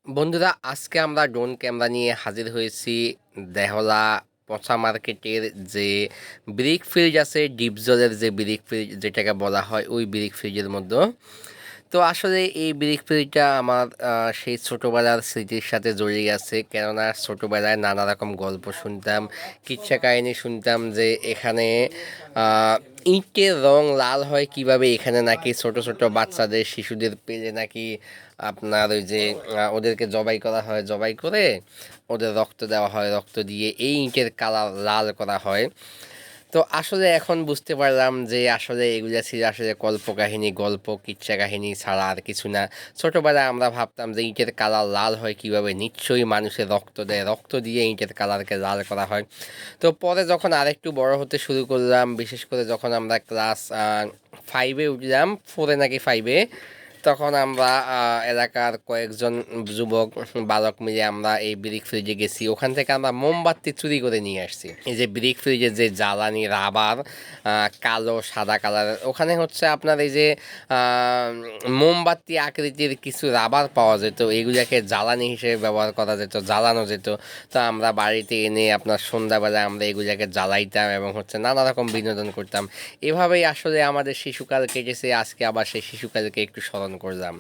বন্ধুরা, আজকে আমরা ড্রোন ক্যামেরা নিয়ে হাজির হয়েছি দেহলা পচা মার্কেটের যে ব্রিক ফ্রিজ আছে, ডিপজলের যে ব্রিক ফ্রিজ যেটাকে বলা হয়, ওই ব্রিক ফ্রিজের মধ্যে। তো আসলে এই ব্রিক ফ্রিজটা আমার সেই ছোটোবেলার স্মৃতির সাথে জড়িয়ে গেছে, কেননা ছোটোবেলায় নানা রকম গল্প শুনতাম, কিচ্ছা কাহিনী শুনতাম যে এখানে ইটের রং লাল হয় কিভাবে, এখানে নাকি ছোট ছোট বাচ্চাদের শিশুদের পেলে নাকি আপনার ওই যে ওদেরকে জবাই করা হয়, জবাই করে ওদের রক্ত দেওয়া হয়, রক্ত দিয়ে এই ইটের কালার লাল করা হয়। তো আসলে এখন বুঝতে পারলাম যে আসলে এগুলো ছিল আসলে কল্পকাহিনী, গল্প কিচ্ছা কাহিনী ছাড়া আর কিছু না। ছোটবেলায় আমরা ভাবতাম যে ইটের কালার লাল হয় কিভাবে, নিশ্চয়ই মানুষের রক্ত দেয়, রক্ত দিয়ে ইটের কালারকে লাল করা হয়। তো পরে যখন আরেকটু বড় হতে শুরু করলাম, বিশেষ করে যখন আমরা ক্লাস 5-এ উঠলাম, 4-এ নাকি 5-এ, তখন আমরা এলাকার কয়েকজন যুবক বালক মিলে আমরা এই ব্রিক ফ্রিজে গেছি। ওখান থেকে আমরা মোমবাতি চুরি করে নিয়ে আসছি। এই যে ব্রিক ফ্রিজের যে জ্বালানি রাবার, কালো সাদা কালারের, ওখানে হচ্ছে আপনার এই যে মোমবাতি আকৃতির কিছু রাবার পাওয়া যেত, এগুলাকে জ্বালানি হিসেবে ব্যবহার করা যেত, জ্বালানো যেত। তো আমরা বাড়িতে এনে আপনার সন্ধ্যাবেলায় আমরা এগুলাকে জ্বালাইতাম এবং হচ্ছে নানা রকম বিনোদন করতাম। এভাবেই আসলে আমাদের শিশুকাল কেটেছে। আজকে আবার সেই শিশুকালকে একটু স্মরণ করলাম।